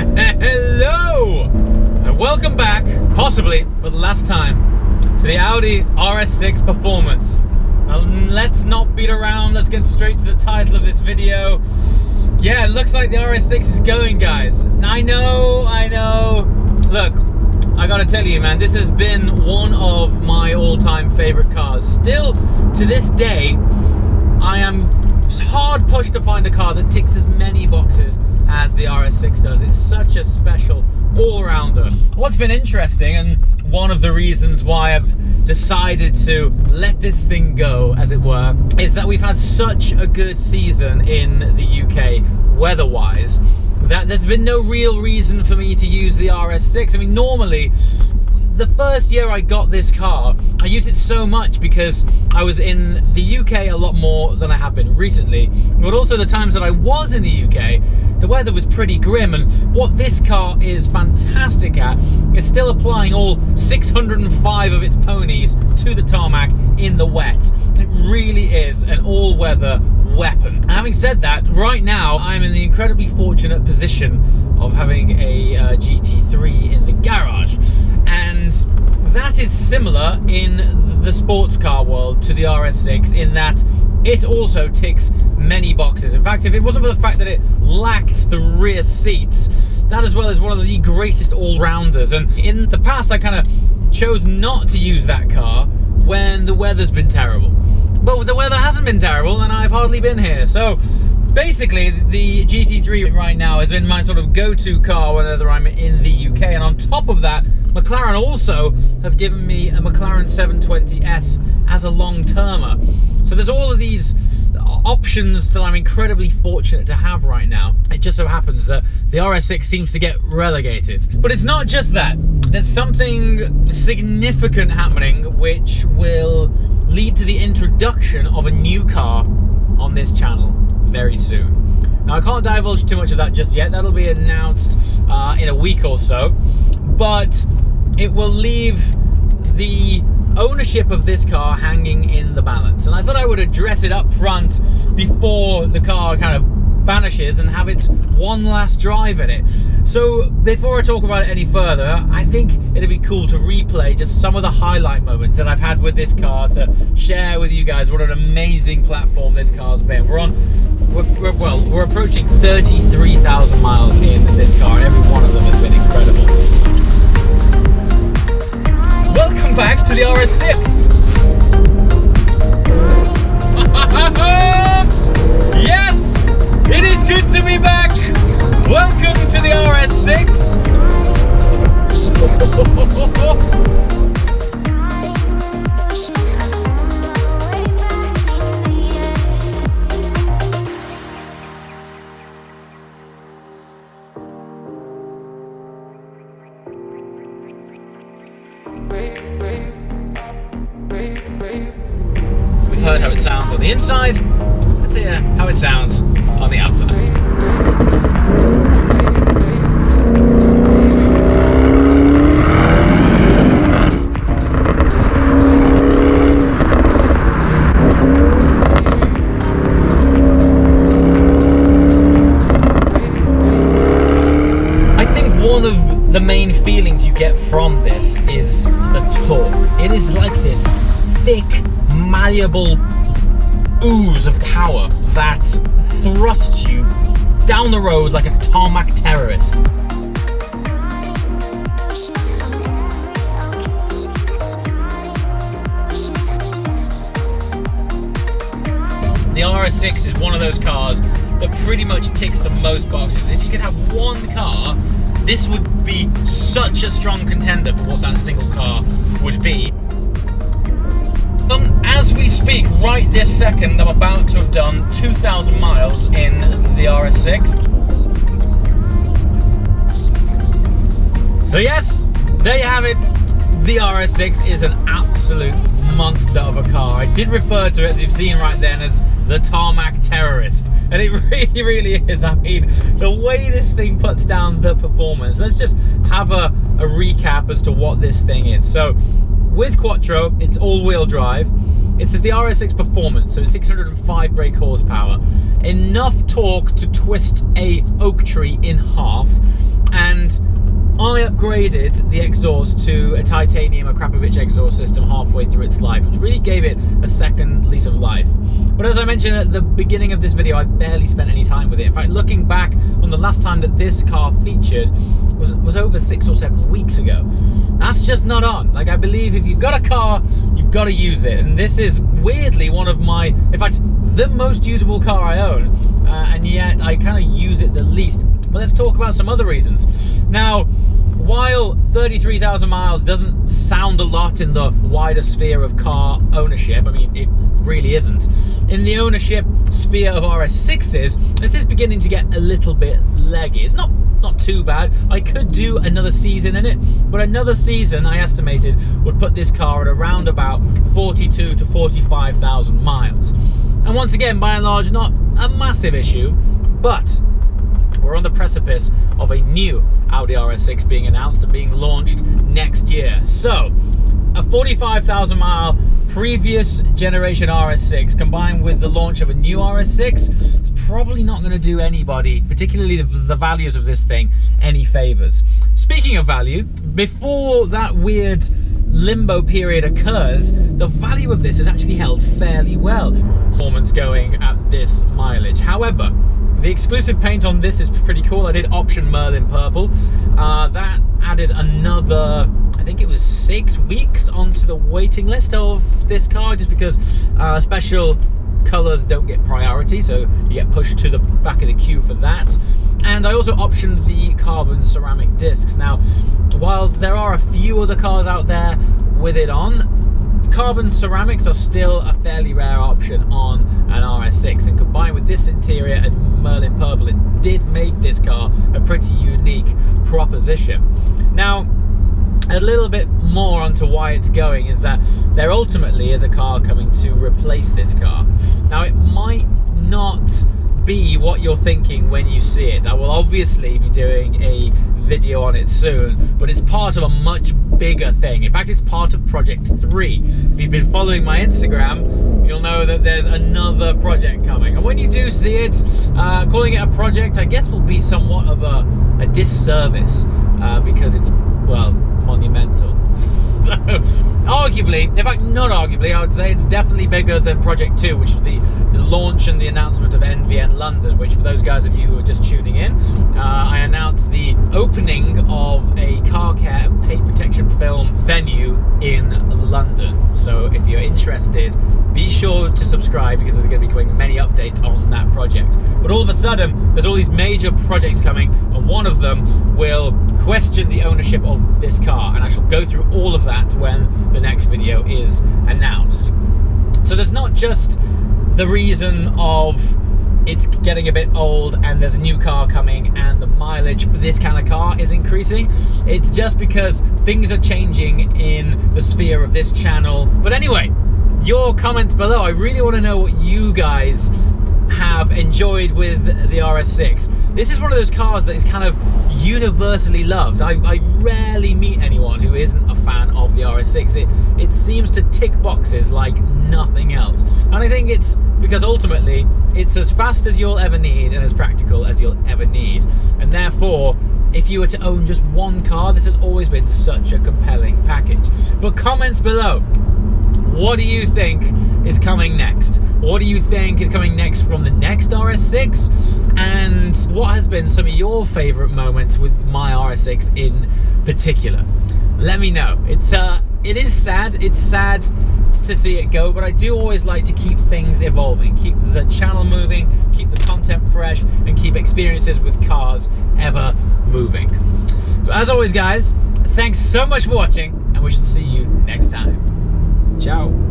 Hello and welcome back, possibly for the last time, to the Audi RS6 Performance. Now let's not beat around, let's get straight to the title of this video. Yeah, it looks like the RS6 is going, guys. I know. Look, I gotta tell you, man, this has been one of my all-time favorite cars. Still, to this day, I am hard pushed to find a car that ticks as many boxes as the RS6 does. It's such a special all-rounder. What's been interesting, and one of the reasons why I've decided to let this thing go, as it were, is that we've had such a good season in the UK, weather-wise, that there's been no real reason for me to use the RS6. I mean, normally, the first year I got this car, I used it so much because I was in the UK a lot more than I have been recently, but also the times that I was in the UK, the weather was pretty grim, and what this car is fantastic at is still applying all 605 of its ponies to the tarmac in the wet. It really is an all-weather weapon. Having said that, right now I'm in the incredibly fortunate position of having a GT3 in the garage, and that is similar in the sports car world to the RS6 in that it also ticks many boxes. In fact, if it wasn't for the fact that it lacked the rear seats, that as well is one of the greatest all-rounders. And in the past I kind of chose not to use that car when the weather's been terrible. But the weather hasn't been terrible and I've hardly been here. So basically the GT3 right now has been my sort of go-to car whenever I'm in the UK. And on top of that, McLaren also have given me a McLaren 720S as a long-termer. So there's all of these options that I'm incredibly fortunate to have right now. It just so happens that the RS6 seems to get relegated. But it's not just that. There's something significant happening which will lead to the introduction of a new car on this channel very soon. Now I can't divulge too much of that just yet. That'll be announced in a week or so. But it will leave the ownership of this car hanging in the balance, and I thought I would address it up front before the car kind of vanishes and have its one last drive in it. So before I talk about it any further, I think it'd be cool to replay just some of the highlight moments that I've had with this car to share with you guys what an amazing platform this car's been. We're approaching 33,000 miles in this car, and every one of them has been incredible. Welcome back to the RS6. Yes, it is good to be back. Welcome to the RS6. We've heard how it sounds on the inside. Let's hear how it sounds on the outside. I think one of the main feelings you get from this is the torque. It is like this thick, malleable ooze of power that thrusts you down the road like a tarmac terrorist. The RS6 is one of those cars that pretty much ticks the most boxes. If you could have one car, this would be such a strong contender for what that single car would be. As we speak, right this second, I'm about to have done 2,000 miles in the RS6. So yes, there you have it. The RS6 is an absolute monster of a car. I did refer to it, as you've seen right then, as the tarmac terrorist. And it really is. I mean, the way this thing puts down the performance. Let's just have a recap as to what this thing is. So with Quattro, it's all-wheel drive. It says the RS6 Performance, so 605 brake horsepower. Enough torque to twist a oak tree in half. And I upgraded the exhaust to a titanium Akrapovic exhaust system halfway through its life, which really gave it a second lease of life. But as I mentioned at the beginning of this video, I barely spent any time with it. In fact, looking back on the last time that this car featured was over 6 or 7 weeks ago. That's just not on. Like, I believe if you've got a car, you've got to use it. And this is weirdly one of my, in fact, the most usable car I own, and yet I kind of use it the least. But let's talk about some other reasons. Now, while 33,000 miles doesn't sound a lot in the wider sphere of car ownership, I mean, it really isn't. In the ownership sphere of RS6s, this is beginning to get a little bit leggy. It's not too bad. I could do another season in it, but another season, I estimated, would put this car at around about 42 to 45,000 miles. And once again, by and large, not a massive issue, but we're on the precipice of a new Audi RS6 being announced and being launched next year. So, a 45,000 mile previous generation RS6 combined with the launch of a new RS6, it's probably not going to do anybody, particularly the values of this thing, any favors. Speaking of value, before that weird limbo period occurs, the value of this is actually held fairly well. Performance going at this mileage. However, the exclusive paint on this is pretty cool. I did option Merlin Purple. That added another, I think it was 6 weeks onto the waiting list of this car, just because special colors don't get priority, so you get pushed to the back of the queue for that. And I also optioned the carbon ceramic discs. Now, while there are a few other cars out there with it on, carbon ceramics are still a fairly rare option on an RS6, and combined with this interior and Merlin Purple, it did make this car a pretty unique proposition. Now, a little bit more onto why it's going is that there ultimately is a car coming to replace this car. Now, it might not be what you're thinking when you see it. I will obviously be doing a video on it soon, but it's part of a much bigger thing. In fact, it's part of Project 3. If you've been following my Instagram, you'll know that there's another project coming. And when you do see it, calling it a project, I guess, will be somewhat of a disservice because it's, well, monumental. So, arguably, in fact, not arguably, I would say it's definitely bigger than Project 2, which is the launch and the announcement of NVN London, which, for those guys of you who are just tuning in, I announced the opening of a car care and paint protection film venue in London. So if you're interested, be sure to subscribe, because there's going to be coming many updates on that project. But all of a sudden, there's all these major projects coming, and one of them will question the ownership of this car, and I shall go through all of that when the next video is announced. So there's not just the reason of it's getting a bit old and there's a new car coming and the mileage for this kind of car is increasing. It's just because things are changing in the sphere of this channel. But anyway, your comments below. I really want to know what you guys have enjoyed with the RS6. This is one of those cars that is kind of universally loved. I rarely meet anyone who isn't a fan of the RS6. It seems to tick boxes like nothing else. And I think it's because ultimately it's as fast as you'll ever need and as practical as you'll ever need. And therefore, if you were to own just one car, this has always been such a compelling package. But comments below. What do you think is coming next? What do you think is coming next from the next RS6? And what has been some of your favorite moments with my RS6 in particular? Let me know. It is sad. It's sad to see it go, but I do always like to keep things evolving, keep the channel moving, keep the content fresh, and keep experiences with cars ever moving. So as always, guys, thanks so much for watching, and we shall see you next time. Ciao.